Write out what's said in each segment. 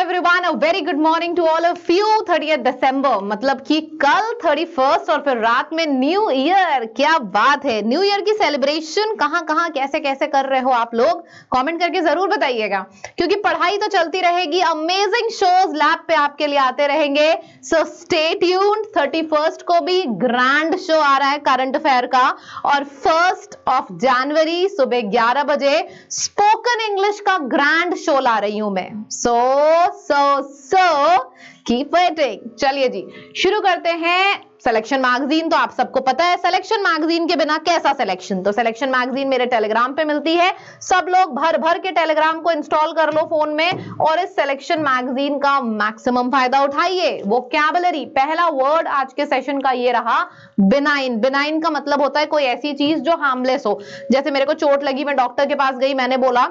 Everyone, a very good morning to all of you. 30 दिसंबर मतलब कि कल 31 और फिर रात में न्यू ईयर। क्या बात है। न्यू ईयर की सेलिब्रेशन कहां कहां कैसे कैसे कर रहे हो आप लोग, कमेंट करके जरूर बताइएगा, क्योंकि पढ़ाई तो चलती रहेगी। अमेजिंग शोज लैब पे आपके लिए आते रहेंगे, सो स्टे ट्यून्ड। 31 को भी ग्रैंड शो आ रहा है करंट अफेयर का, और 1 जनवरी सुबह 11 बजे स्पोकन इंग्लिश का ग्रैंड शो ला रही हूं मैं। So keep waiting. चलिए जी, शुरू करते हैं। सिलेक्शन मैगजीन तो आप सबको पता है, सिलेक्शन मैगजीन के बिना कैसा सिलेक्शन। तो सिलेक्शन मैगजीन मेरे टेलीग्राम पे मिलती है, सब लोग भर भर के टेलीग्राम को इंस्टॉल कर लो फोन में और इस सिलेक्शन मैगजीन का मैक्सिमम फायदा उठाइए। वोकैबुलरी, पहला वर्ड आज के सेशन का ये रहा, बिनाइन। बिनाइन का मतलब होता है कोई ऐसी चीज जो हार्मलेस हो। जैसे मेरे को चोट लगी, मैं डॉक्टर के पास गई, मैंने बोला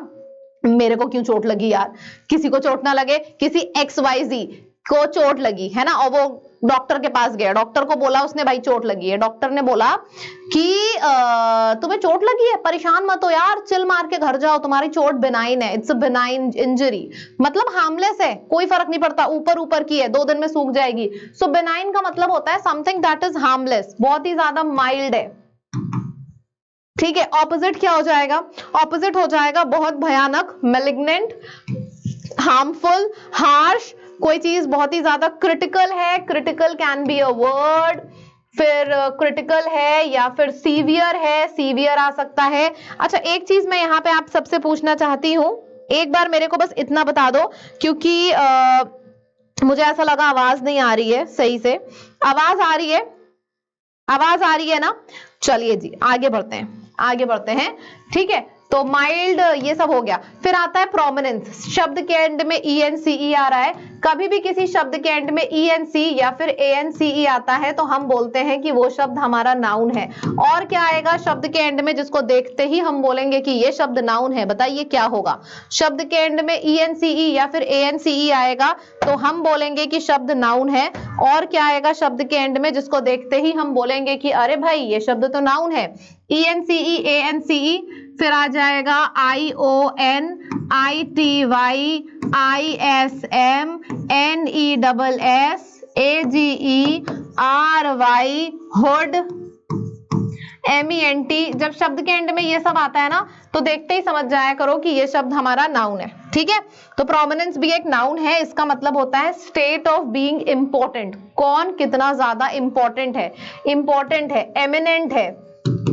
मेरे को क्यों चोट लगी यार, किसी को चोट ना लगे, किसी XYZ को चोट लगी है ना, और वो डॉक्टर के पास गया, डॉक्टर को बोला उसने भाई चोट लगी है, डॉक्टर ने बोला कि तुम्हें चोट लगी है, परेशान मत हो यार, चिल मार के घर जाओ, तुम्हारी चोट बिनाइन है, इट्स अ बिनाइन इंजरी, मतलब हार्मलेस है, कोई फर्क नहीं पड़ता, ऊपर ऊपर की है, 2 दिन में सूख जाएगी। सो बिनाइन का मतलब होता है समथिंग दैट इज हार्मलेस, बहुत ही ज्यादा माइल्ड है। ठीक है, ऑपोजिट क्या हो जाएगा? ऑपोजिट हो जाएगा बहुत भयानक, मैलिग्नेंट, हार्मफुल, हार्श। कोई चीज बहुत ही ज्यादा क्रिटिकल है, critical can be a word, फिर क्रिटिकल है या फिर सीवियर है, सीवियर आ सकता है। अच्छा, एक चीज मैं यहाँ पे आप सबसे पूछना चाहती हूँ, एक बार मेरे को बस इतना बता दो, क्योंकि मुझे ऐसा लगा आवाज नहीं आ रही है सही से। आवाज आ रही है? आवाज आ रही है ना? चलिए जी, आगे बढ़ते हैं, आगे बढ़ते हैं। ठीक है, तो माइल्ड ये सब हो गया। फिर आता है प्रोमिनेंस। शब्द के एंड में ENCE आ रहा है। कभी भी किसी शब्द के एंड में ENC या फिर ANCE आता है तो हम बोलते हैं कि वो शब्द हमारा नाउन है। और क्या आएगा शब्द के एंड में जिसको देखते ही हम बोलेंगे कि ये शब्द नाउन है? बताइए क्या होगा? शब्द के एंड में ENCE या फिर ANCE आएगा तो हम बोलेंगे कि शब्द नाउन है। और क्या आएगा शब्द के एंड में जिसको देखते ही हम बोलेंगे कि अरे भाई ये शब्द तो नाउन है? ENCE, ANCE, फिर आ जाएगा ION, ITY, ISM, NESS, AGE, RY, hood, MENT। जब शब्द के एंड में ये सब आता है ना तो देखते ही समझ जाया करो कि ये शब्द हमारा नाउन है। ठीक है, तो प्रोमिनेंस भी एक नाउन है। इसका मतलब होता है स्टेट ऑफ बीइंग इंपॉर्टेंट, कौन कितना ज्यादा इंपॉर्टेंट है। इंपॉर्टेंट है, एमिनेंट है,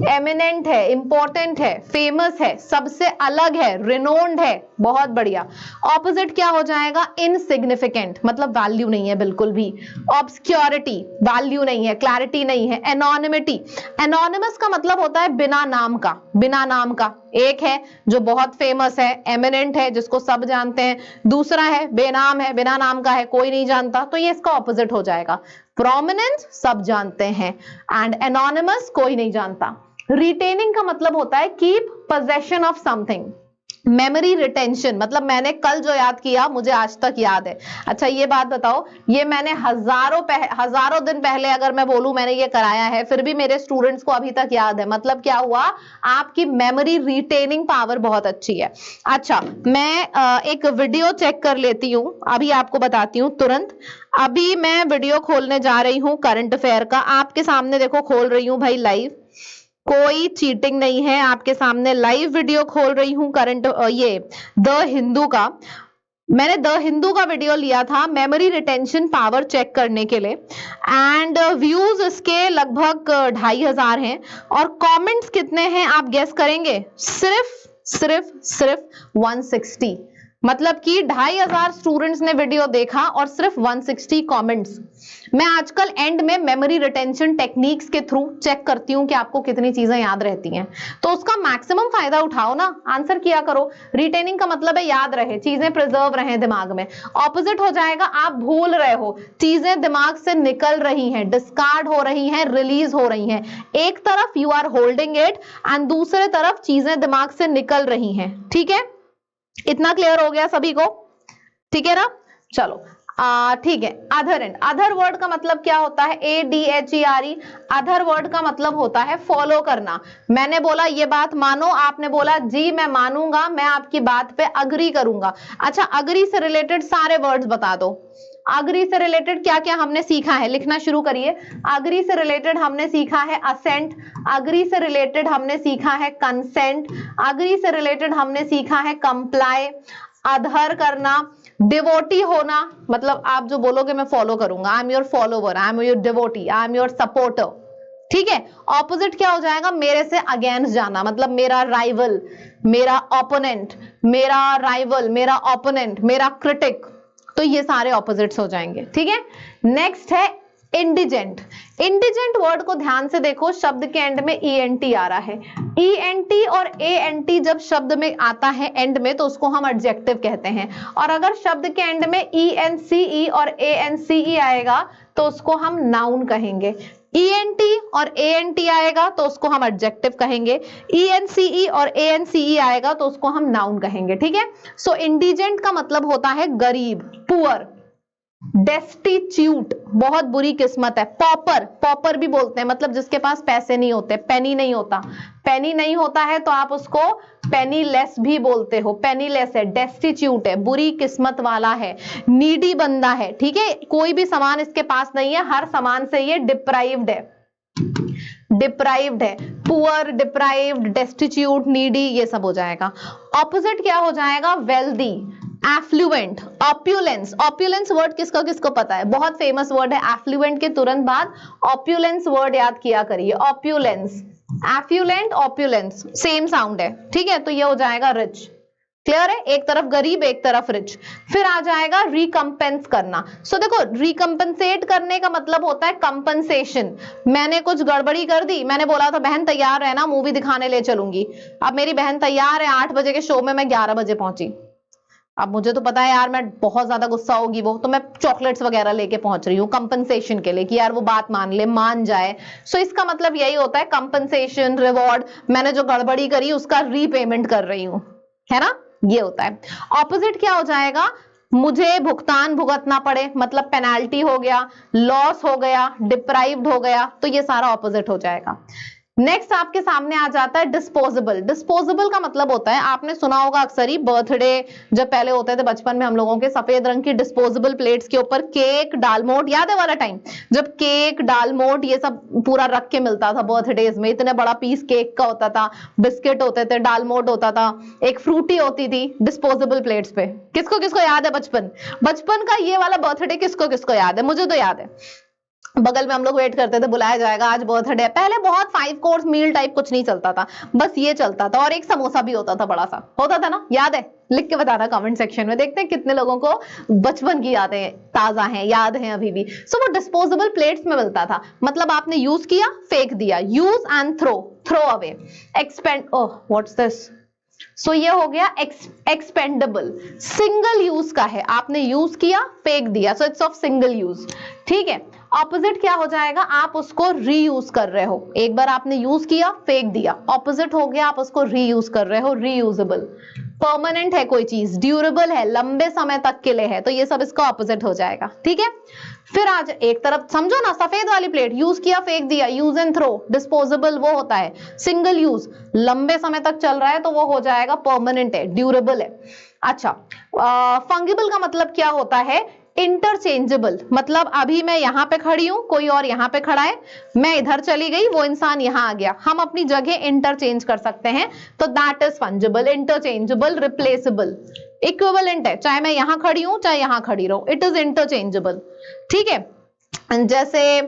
एमिनेंट है, इंपॉर्टेंट है, फेमस है, सबसे अलग है, रिनोन्ड है। बहुत बढ़िया। ऑपोजिट क्या हो जाएगा? इनसिग्निफिकेंट, मतलब वैल्यू नहीं है बिल्कुल भी। ऑब्सक्योरिटी, वैल्यू नहीं है, क्लैरिटी नहीं है। एनोनिमिटी, एनोनिमस का मतलब होता है बिना नाम का, बिना नाम का। एक है जो बहुत फेमस है, एमिनेंट है, जिसको सब जानते हैं। दूसरा है बेनाम है, बिना नाम का है, कोई नहीं जानता, तो ये इसका ऑपोजिट हो जाएगा। प्रोमिनेंट सब जानते हैं एंड एनोनिमस कोई नहीं जानता। रिटेनिंग का मतलब होता है keep possession of something. Memory retention मतलब मैंने कल जो याद किया मुझे आज तक याद है। अच्छा ये बात बताओ, ये मैंने हजारों दिन पहले अगर मैं बोलूं मैंने ये कराया है, फिर भी मेरे स्टूडेंट्स को अभी तक याद है, मतलब क्या हुआ? आपकी मेमोरी रिटेनिंग पावर बहुत अच्छी है। अच्छा, मैं एक वीडियो चेक कर लेती हूँ, अभी आपको बताती हूँ तुरंत। अभी मैं वीडियो खोलने जा रही हूँ करंट अफेयर का, आपके सामने देखो खोल रही हूँ भाई लाइव, कोई चीटिंग नहीं है, आपके सामने लाइव वीडियो खोल रही हूँ करंट ये द हिंदू का। मैंने द हिंदू का वीडियो लिया था मेमोरी रिटेंशन पावर चेक करने के लिए, एंड व्यूज इसके लगभग 2500 हैं। और कमेंट्स कितने हैं आप गेस करेंगे? सिर्फ 160, मतलब कि 2500 स्टूडेंट्स ने वीडियो देखा और सिर्फ 160 कमेंट्स। मैं आजकल एंड में मेमोरी रिटेंशन टेक्निक्स के थ्रू चेक करती हूं कि आपको कितनी चीजें याद रहती हैं, तो उसका मैक्सिमम फायदा उठाओ ना, आंसर किया करो। रिटेनिंग का मतलब है याद रहे, चीजें प्रिजर्व रहे दिमाग में। ऑपोजिट हो जाएगा आप भूल रहे हो, चीजें दिमाग से निकल रही हैं, डिस्कार्ड हो रही हैं, रिलीज हो रही हैं। एक तरफ you are holding it and दूसरे तरफ चीजें दिमाग से निकल रही हैं। ठीक है, इतना क्लियर हो गया सभी को? ठीक है ना? चलो ठीक है, अदर एंड, अदर वर्ड का मतलब क्या होता है, ADHERE, अदर वर्ड का मतलब होता है फॉलो करना। मैंने बोला ये बात मानो, आपने बोला जी मैं मानूंगा, मैं आपकी बात पे अग्री करूंगा। अच्छा, अग्री से रिलेटेड सारे वर्ड्स बता दो। अग्री से रिलेटेड क्या क्या हमने सीखा है, लिखना शुरू करिए। अग्री से रिलेटेड हमने सीखा है असेंट, अग्री से रिलेटेड हमने सीखा है कंसेंट, अग्री से रिलेटेड हमने सीखा है कंप्लाई, अधर करना, डिवोटी होना, मतलब आप जो बोलोगे मैं फॉलो करूंगा, I am your follower, I am your devotee, I am your supporter. ठीक है, ऑपोजिट क्या हो जाएगा, मेरे से अगेंस्ट जाना, मतलब मेरा राइवल, मेरा ओपोनेंट, मेरा राइवल, मेरा ओपोनेंट, मेरा क्रिटिक, तो ये सारे ऑपोजिट्स हो जाएंगे। ठीक है, नेक्स्ट है इंडिजेंट। इंडिजेंट वर्ड को ध्यान से देखो, शब्द के एंड में ENT आ रहा है। ENT और ANT जब शब्द में आता है एंड में, तो उसको हम एडजेक्टिव कहते हैं, और अगर शब्द के एंड में ENCE और ANCE आएगा तो उसको हम नाउन कहेंगे। ENT और ANT आएगा तो उसको हम एडजेक्टिव कहेंगे, ENCE और ANCE आएगा तो उसको हम नाउन कहेंगे। ठीक है, सो इंडिजेंट का मतलब होता है गरीब, पुअर, डेस्टिट्यूट, बहुत बुरी किस्मत है, पॉपर, पॉपर भी बोलते हैं, मतलब जिसके पास पैसे नहीं होते, पेनी नहीं होता, पेनी नहीं होता है तो आप उसको पेनीलेस भी बोलते हो, पेनीलेस है, डेस्टिट्यूट है, बुरी किस्मत वाला है, नीडी बंदा है। ठीक है, कोई भी सामान इसके पास नहीं है, हर सामान से ये डिप्राइव्ड है, डिप्राइव्ड है, पुअर, डिप्राइव्ड, डेस्टिट्यूट, नीडी, ये सब हो जाएगा। ऑपोजिट क्या हो जाएगा, wealthy, affluent, opulence. Opulence word किसको किसको पता है, बहुत फेमस वर्ड है, एफ्लुएंट के तुरंत बाद ऑप्यूलेंस वर्ड याद किया करिए, opulence, affluent, opulence, same sound है। ठीक है, तो ये हो जाएगा रिच। क्लियर है, एक तरफ गरीब एक तरफ रिच। फिर आ जाएगा रिकम्पेंस करना। सो देखो, रिकम्पेंसेट करने का मतलब होता है कंपनसेशन। मैंने कुछ गड़बड़ी कर दी, मैंने बोला था बहन तैयार है ना, मूवी दिखाने ले चलूंगी, अब मेरी बहन तैयार है 8 बजे के शो में, मैं 11 बजे पहुंची। अब मुझे तो पता है यार मैं बहुत ज्यादा गुस्सा होगी वो, तो मैं चॉकलेट्स वगैरह लेके पहुंच रही हूँ कंपनसेशन के लिए कि यार वो बात मान ले, मान जाए। सो इसका मतलब यही होता है कंपनसेशन, रिवॉर्ड, मैंने जो गड़बड़ी करी उसका रीपेमेंट कर रही हूँ, है ना, ये होता है। ऑपोजिट क्या हो जाएगा, मुझे भुगतान भुगतना पड़े, मतलब पेनाल्टी हो गया, लॉस हो गया, डिप्राइव्ड हो गया, तो ये सारा ऑपोजिट हो जाएगा। नेक्स्ट आपके सामने आ जाता है डिस्पोजेबल। डिस्पोजेबल का मतलब होता है, आपने सुना होगा अक्सर ही, बर्थडे जब पहले होते थे बचपन में हम लोगों के, सफेद रंग की डिस्पोजेबल प्लेट्स के ऊपर केक, डालमोट, याद है वाला टाइम जब केक, डालमोट ये सब पूरा रख के मिलता था बर्थडेज में, इतने बड़ा पीस केक का होता था, बिस्किट होते थे, डालमोट होता था, एक फ्रूटी होती थी डिस्पोजेबल प्लेट्स पे। किसको किसको याद है बचपन, बचपन का ये वाला बर्थडे किसको किसको याद है, मुझे तो याद है। बगल में हम लोग वेट करते थे, बुलाया जाएगा आज बर्थडे। पहले बहुत 5 कोर्स मील टाइप कुछ नहीं चलता था, बस ये चलता था, और एक समोसा भी होता था, बड़ा सा होता था ना, याद है, लिख के बताना कमेंट सेक्शन में, देखते हैं कितने लोगों को बचपन की यादें ताजा हैं, याद हैं अभी भी। सो वो डिस्पोजेबल प्लेट्स में मिलता था, मतलब आपने यूज किया फेंक दिया, use and throw, throw away, expend, oh what's this, so ये हो गया एक्सपेंडेबल, सिंगल यूज का है, आपने यूज किया फेंक दिया, so it's of single use. ठीक है, ऑपोजिट क्या हो जाएगा, आप उसको रीयूज कर रहे हो, एक बार आपने यूज किया फेंक दिया, ऑपोजिट हो गया आप उसको रीयूज कर रहे हो, रीयूजेबल। परमानेंट है कोई चीज, ड्यूरेबल है, लंबे समय तक के लिए है, तो ये सब इसका ऑपोजिट हो जाएगा। ठीक है, फिर आज एक तरफ समझो ना, सफेद वाली प्लेट, यूज किया फेंक दिया, यूज एंड थ्रो। डिस्पोजेबल वो होता है सिंगल यूज, लंबे समय तक चल रहा है तो वो हो जाएगा परमानेंट है, ड्यूरेबल है। अच्छा, फंगिबल का मतलब क्या होता है, इंटरचेंजेबल, मतलब अभी मैं यहां पे खड़ी हूं, कोई और यहां पे खड़ा है, मैं इधर चली गई, वो इंसान यहां आ गया, हम अपनी जगह इंटरचेंज कर सकते हैं, तो that is fungible, interchangeable, replaceable, equivalent है, चाहे मैं यहां खड़ी हूं चाहे यहां खड़ी रहूं, इट इज इंटरचेंजेबल। ठीक है, जैसे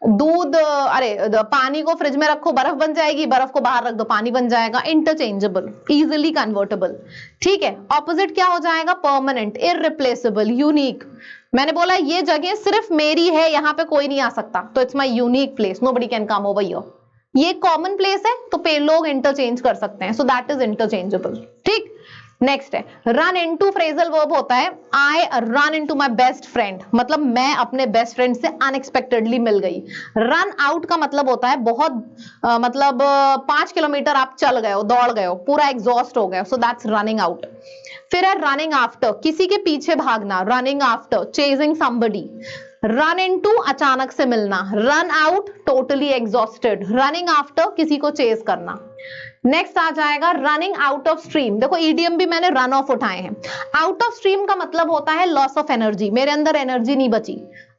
दूध, अरे पानी को फ्रिज में रखो बर्फ बन जाएगी, बर्फ को बाहर रख दो पानी बन जाएगा, इंटरचेंजेबल, इजीली कन्वर्टेबल। ठीक है, ऑपोजिट क्या हो जाएगा, परमानेंट, इररिप्लेसेबल, यूनिक, मैंने बोला ये जगह सिर्फ मेरी है, यहां पे कोई नहीं आ सकता, तो it's my unique place, nobody can come over here. ये कॉमन प्लेस है तो पे लोग इंटरचेंज कर सकते हैं, सो दैट इज इंटरचेंजेबल। ठीक, नेक्स्ट है रन इनटू, फ्रेजल वर्ब होता है I run into my best friend, मतलब मैं अपने बेस्ट फ्रेंड से अनएक्सपेक्टेडली मिल गई। रन आउट का मतलब होता है बहुत मतलब 5 किलोमीटर आप चल गए हो, दौड़ गए हो, पूरा एग्जॉस्ट हो गए, सो दैट्स रनिंग आउट। फिर है रनिंग आफ्टर, किसी के पीछे भागना, running after, chasing somebody. Run into, अचानक से मिलना, run out, totally exhausted, running after, किसी को चेज करना। नेक्स्ट आ जाएगा रनिंग आउट ऑफ स्ट्रीम, देखो ईडीएम भी मैंने रन ऑफ उठाए हैं। आउट ऑफ स्ट्रीम का मतलब होता है लॉस ऑफ एनर्जी, मेरे अंदर एनर्जी नहीं बची,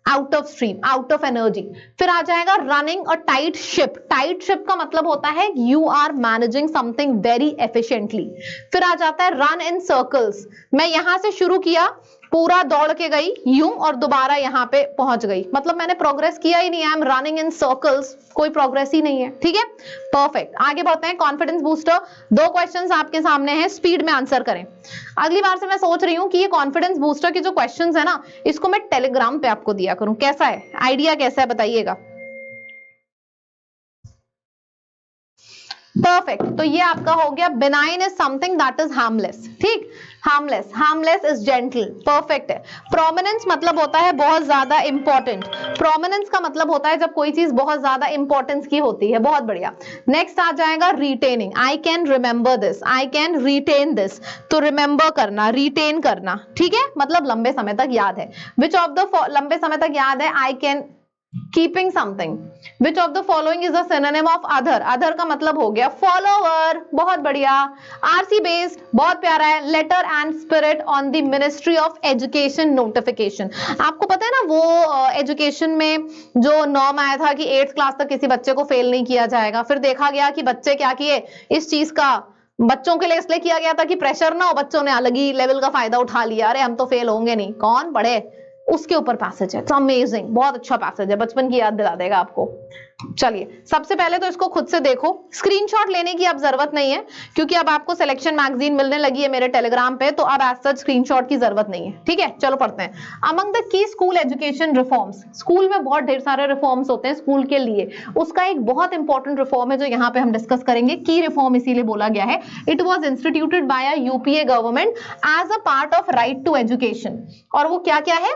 out of stream, out of energy. फिर आ जाएगा running a tight ship, tight ship का मतलब होता है you are managing something very efficiently. फिर आ जाता है रन इन सर्कल्स, मैं यहां से शुरू किया, पूरा दौड़ के गई यूं और दोबारा यहां पे पहुंच गई, मतलब मैंने प्रोग्रेस किया ही नहीं, I am running in circles, कोई प्रोग्रेस ही नहीं है। ठीक है, परफेक्ट। आगे बढ़ते हैं, कॉन्फिडेंस बूस्टर, 2 क्वेश्चंस आपके सामने हैं, स्पीड में आंसर करें। अगली बार से मैं सोच रही हूं कि ये कॉन्फिडेंस बूस्टर के जो क्वेश्चंस है ना, इसको मैं टेलीग्राम पे आपको दिया करूं, कैसा है आइडिया, कैसा है बताइएगा। परफेक्ट, तो ये आपका हो गया benign is something that is harmless, ठीक, harmless, harmless is gentle, perfect है। प्रोमिनेंस मतलब होता है बहुत ज्यादा इंपॉर्टेंट, प्रोमिनेंस का मतलब होता है जब कोई चीज बहुत ज्यादा इंपॉर्टेंस की होती है, बहुत बढ़िया। नेक्स्ट आ जाएगा retaining, I can remember this, I can retain this, तो रिमेंबर करना, रिटेन करना, ठीक है, मतलब लंबे समय तक याद है। विच ऑफ द, लंबे समय तक याद है, I can keeping something. Which of the following is a synonym of other, other का मतलब हो गया फॉलोवर, बहुत बढ़िया। आरसी बेस्ड, बहुत प्यारा है। Letter and spirit on the ministry of education notification, आपको पता है ना वो एजुकेशन में जो नॉर्म आया था कि 8th क्लास तक किसी बच्चे को फेल नहीं किया जाएगा, फिर देखा गया कि बच्चे क्या किए, इस चीज का बच्चों के लिए इसलिए किया गया था कि प्रेशर ना हो, बच्चों ने अलग ही लेवल का फायदा उठा लिया, अरे हम तो फेल होंगे नहीं, कौन पढ़े, उसके ऊपर पैसेज है, इट्स अमेजिंग, बहुत अच्छा पैसेज है, बचपन की याद दिला देगा आपको। चलिए, सबसे पहले तो इसको खुद से देखो, स्क्रीनशॉट लेने की अब जरूरत नहीं है, क्योंकि अब आपको सिलेक्शन मैगजीन मिलने लगी है मेरे टेलीग्राम पे, तो अब एज सच स्क्रीनशॉट की जरूरत नहीं है, ठीक है। चलो पढ़ते हैं। Among the key school education reforms, school में बहुत ढेर सारे रिफॉर्म्स होते हैं स्कूल के लिए, उसका एक बहुत इंपॉर्टेंट रिफॉर्म है जो यहाँ पे हम डिस्कस करेंगे, की रिफॉर्म इसीलिए बोला गया है। It was instituted by a UPA government as a part of right to education, और वो क्या क्या है,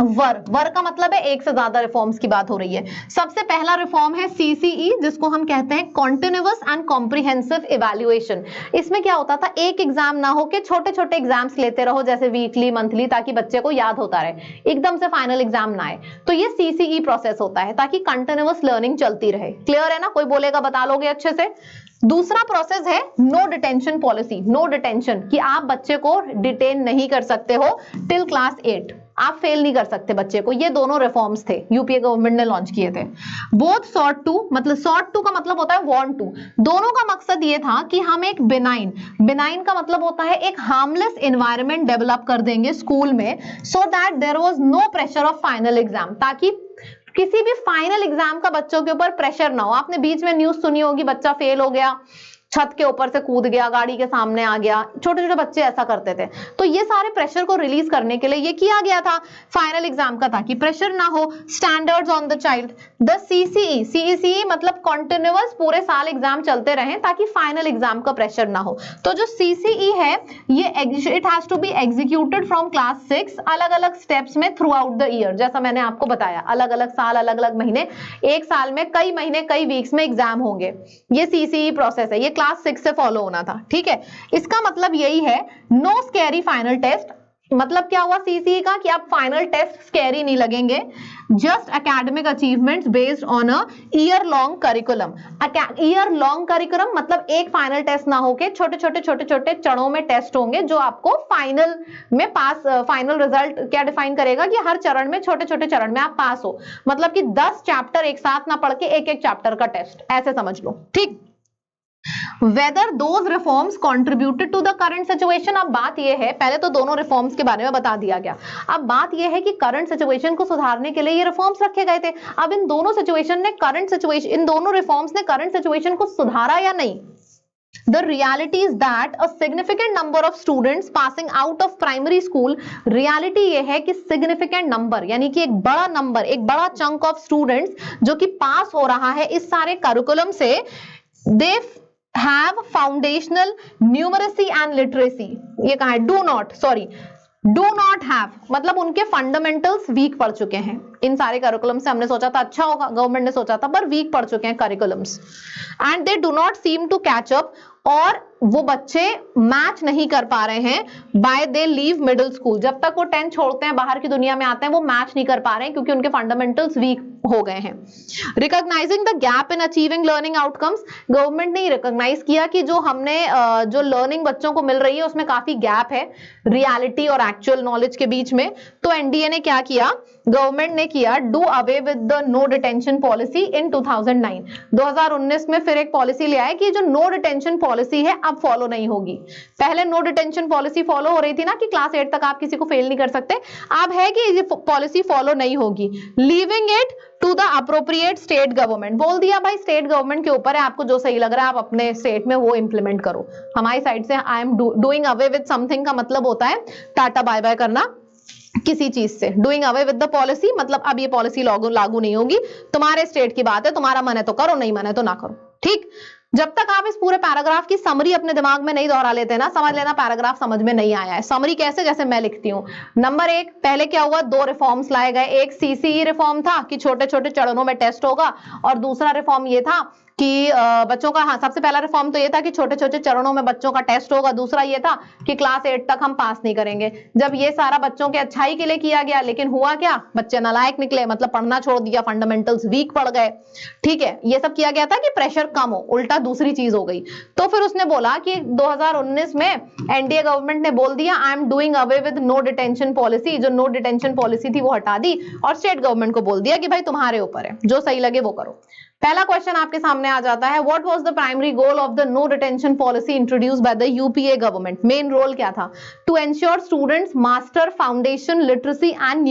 वर का मतलब है एक से ज्यादा रिफॉर्म्स की बात हो रही है। सबसे पहला रिफॉर्म है सीसीई, जिसको हम कहते हैं कॉन्टिन्यूअस एंड कॉम्प्रिहेंसिव इवैल्यूएशन। इसमें क्या होता था, एक एग्जाम ना हो के छोटे छोटे एग्जाम्स लेते रहो, जैसे वीकली, मंथली, ताकि बच्चे को याद होता रहे, एकदम से फाइनल एग्जाम ना आए। तो ये सीसीई प्रोसेस होता है ताकि कंटिन्यूअस लर्निंग चलती रहे। क्लियर है ना, कोई बोलेगा बता लोगे अच्छे से। दूसरा प्रोसेस है no detention policy, no detention, कि आप बच्चे को डिटेन नहीं कर सकते हो टिल क्लास 8, आप फेल नहीं कर सकते बच्चे को। ये दोनों रिफॉर्म्स थे, यूपीए गवर्नमेंट ने लॉन्च किए थे। बोथ सॉट टू, मतलब सॉट टू का मतलब होता है वांट टू, दोनों का मकसद ये था कि हम एक बिनाइन, बिनाइन का मतलब होता है एक हार्मलेस एनवायरनमेंट डेवलप कर देंगे स्कूल में, so that there was no pressure of final exam, ताकि किसी भी फाइनल एग्जाम का बच्चों के ऊपर प्रेशर ना हो। आपने बीच में न्यूज सुनी होगी, बच्चा फेल हो गया, छत के ऊपर से कूद गया, गाड़ी के सामने आ गया, छोटे छोटे बच्चे ऐसा करते थे। तो ये सारे प्रेशर को रिलीज करने के लिए ये किया गया था फाइनल एग्जाम का, ताकि प्रेशर ना हो। Standards on the child, the CCE, CEC मतलब कॉन्टिन्यूअस पूरे साल एग्जाम चलते रहे ताकि फाइनल एग्जाम का प्रेशर ना हो। तो जो सीसीई है ये it has to be executed from class 6 अलग अलग स्टेप्स में थ्रू आउट द ईयर, जैसा मैंने आपको बताया, अलग अलग साल, अलग अलग महीने, एक साल में कई महीने, कई वीक्स में एग्जाम होंगे। ये सीसीई प्रोसेस है, ये क्लास 6 से फॉलो होना था, ठीक है। इसका मतलब यही है, नो स्कैरी फाइनल टेस्ट, मतलब क्या हुआ सीसीई का, कि आप फाइनल टेस्ट स्कैरी नहीं लगेंगे, just academic achievements based on a year long curriculum. Year long curriculum मतलब एक फाइनल टेस्ट ना होके छोटे छोटे छोटे छोटे चरणों में टेस्ट होंगे, जो आपको फाइनल में पास, फाइनल रिजल्ट क्या डिफाइन करेगा कि हर चरण में, छोटे छोटे चरण में आप पास हो, मतलब कि 10 चैप्टर एक साथ ना पढ़ के एक एक चैप्टर का टेस्ट, ऐसे समझ लो, ठीक। Whether those reforms contributed to the current situation, अब बात यह है, पहले तो दोनों रिफॉर्म्स के बारे में बता दिया गया, अब बात यह है कि करंट सिचुएशन को सुधारने के लिए ये रिफॉर्म्स रखे गए थे। अब इन दोनों सिचुएशन ने करंट सिचुएशन, इन दोनों रिफॉर्म्स ने करंट सिचुएशन को सुधारा या नहीं? The reality is that a significant number of students passing out of primary school, reality ये है कि significant number यानी कि एक बड़ा नंबर, एक बड़ा chunk of students जो कि पास हो रहा है इस सारे करिकुलम से, they have foundational numeracy and literacy, ये कहा है डू नॉट हैव, मतलब उनके फंडामेंटल्स वीक पड़ चुके हैं। इन सारे करिकुलम से हमने सोचा था अच्छा होगा, गवर्नमेंट ने सोचा था, पर वीक पड़ चुके हैं curriculums. And they do not seem to catch up, और वो बच्चे मैच नहीं कर पा रहे हैं by they leave middle school, जब तक वो 10th छोड़ते हैं बाहर की दुनिया में आते हैं वो मैच नहीं कर पा रहे हैं क्योंकि उनके फंडामेंटल्स वीक हो गए हैं। Recognising the gap in achieving learning outcomes, government ने रिकॉग्नाइज किया कि जो हमने जो लर्निंग बच्चों को मिल रही है उसमें काफी गैप है रियलिटी और एक्चुअल नॉलेज के बीच में। तो एनडीए ने क्या किया, गवर्नमेंट ने किया do away with the no detention policy in 2009, 2019 में फिर एक पॉलिसी ले आए कि जो नो डिटेंशन पॉलिसी है अब फॉलो नहीं होगी। पहले नो डिटेंशन पॉलिसी फॉलो हो रही थी ना कि क्लास 8 तक आप किसी को फेल नहीं कर सकते, अब है कि ये पॉलिसी फॉलो नहीं होगी। Leaving it to the appropriate state government, बोल दिया भाई स्टेट गवर्नमेंट के ऊपर है, आपको जो सही लग रहा है आप अपने स्टेट में वो इंप्लीमेंट करो। हमारी साइड से आई am doing away with something का मतलब होता है टाटा बाय बाय करना किसी चीज से। Doing away with the policy मतलब अब ये पॉलिसी लागू नहीं होगी, तुम्हारे स्टेट की बात है, तुम्हारा मन है तो करो, नहीं मन है तो ना करो। ठीक, जब तक आप इस पूरे पैराग्राफ की समरी अपने दिमाग में नहीं दोहरा लेते ना, समझ लेना पैराग्राफ समझ में नहीं आया है। समरी कैसे, जैसे मैं लिखती हूँ। नंबर 1, पहले क्या हुआ, 2 रिफॉर्म्स लाए गए। एक सीसीई रिफॉर्म था कि छोटे छोटे चरणों में टेस्ट होगा, और दूसरा रिफॉर्म ये था कि बच्चों का, हाँ सबसे पहला रिफॉर्म तो ये था कि छोटे छोटे चरणों में बच्चों का टेस्ट होगा, दूसरा ये था कि क्लास 8 तक हम पास नहीं करेंगे। जब ये सारा बच्चों के अच्छाई के लिए किया गया, लेकिन हुआ क्या, बच्चे नालायक निकले, मतलब पढ़ना छोड़ दिया, फंडामेंटल्स वीक पड़ गए। ठीक है, ये सब किया गया था कि प्रेशर कम हो, उल्टा दूसरी चीज हो गई। तो फिर उसने बोला कि 2019 में एनडीए गवर्नमेंट ने बोल दिया I am doing away with no detention policy, जो नो डिटेंशन पॉलिसी थी वो हटा दी और स्टेट गवर्नमेंट को बोल दिया कि भाई तुम्हारे ऊपर है, जो सही लगे वो करो। पहला क्वेश्चन आपके सामने आ जाता है, what was the primary goal of the no detention policy introduced by the UPA government. Main role क्या था, to ensure students master foundation literacy and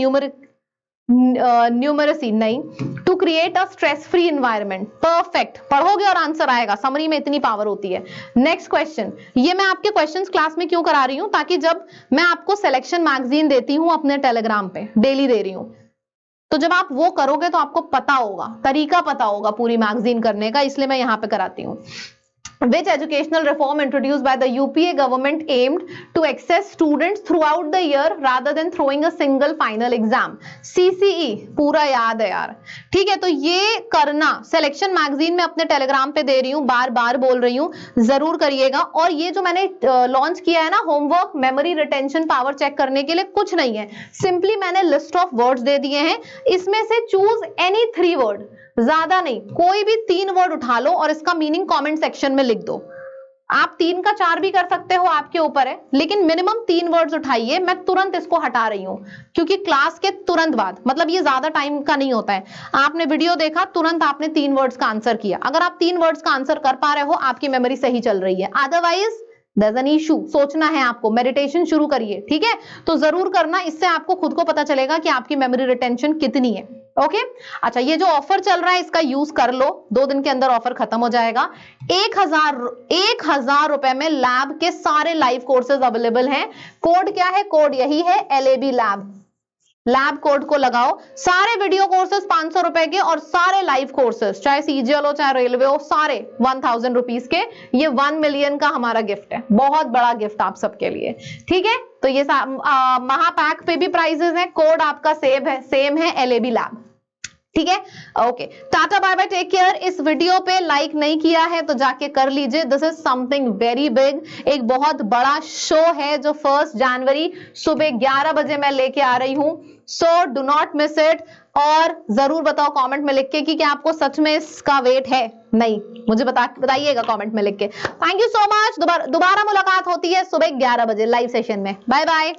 numeracy, नहीं, to create a stress free environment. Perfect, पढ़ोगे और answer आएगा, summary में इतनी power होती है। नेक्स्ट क्वेश्चन, ये मैं आपके क्वेश्चंस क्लास में क्यों करा रही हूं, ताकि जब मैं आपको सिलेक्शन मैगजीन देती हूं अपने टेलीग्राम पे, डेली दे रही हूं, तो जब आप वो करोगे तो आपको पता होगा, तरीका पता होगा पूरी मैगजीन करने का, इसलिए मैं यहां पे कराती हूं। Which educational reform introduced by the UPA government aimed to access students throughout the year rather than throwing a single final exam? CCE पूरा याद है यार। ठीक है, तो ये करना सिलेक्शन मैगजीन में अपने टेलीग्राम पे दे रही हूँ, बार बार बोल रही हूँ, जरूर करिएगा। और ये जो मैंने लॉन्च किया है ना, homework memory retention power check करने के लिए, कुछ नहीं है, सिंपली मैंने लिस्ट ऑफ वर्ड्स दे दिए हैं, इसमें से चूज एनी 3 वर्ड, ज्यादा नहीं, कोई भी 3 वर्ड उठा लो और इसका मीनिंग कमेंट सेक्शन में लिख दो। आप 3 का 4 भी कर सकते हो, आपके ऊपर है, लेकिन मिनिमम 3 वर्ड्स उठाइए। मैं तुरंत इसको हटा रही हूं क्योंकि क्लास के तुरंत बाद, मतलब ये ज्यादा टाइम का नहीं होता है, आपने वीडियो देखा, तुरंत आपने 3 वर्ड्स का आंसर किया। अगर आप 3 वर्ड्स का आंसर कर पा रहे हो, आपकी मेमोरी सही चल रही है, अदरवाइज there's an issue। सोचना है आपको, मेडिटेशन शुरू करिए, ठीक है, तो जरूर करना, इससे आपको खुद को पता चलेगा कि आपकी मेमोरी रिटेंशन कितनी है। ओके, अच्छा, ये जो ऑफर चल रहा है इसका यूज कर लो, 2 दिन के अंदर ऑफर खत्म हो जाएगा। 1000 रुपए में लैब के सारे लाइव कोर्सेज अवेलेबल हैं। कोड क्या है, कोड यही है LAB लैब, लैब कोड को लगाओ। सारे वीडियो कोर्सेज 500 रुपए के, और सारे लाइव कोर्सेज, चाहे सीजीएल हो चाहे रेलवे हो, सारे 1000 रुपीज के। ये 1 मिलियन का हमारा गिफ्ट है, बहुत बड़ा गिफ्ट आप सबके लिए, ठीक है। तो ये महापैक पे भी प्राइजेस हैं, कोड आपका सेम है LAB लैब, ठीक है। Okay, tata bye bye, take care. इस वीडियो पे लाइक नहीं किया है तो जाके कर लीजिए, this is something very big, एक बहुत बड़ा शो है जो 1 जनवरी सुबह 11 बजे मैं लेके आ रही हूं, so do not miss it. और जरूर बताओ कमेंट में लिख के कि क्या आपको सच में इसका वेट है, नहीं, मुझे बताइएगा कमेंट में लिख के। थैंक यू सो मच, दोबारा मुलाकात होती है सुबह 11 बजे लाइव सेशन में। Bye bye.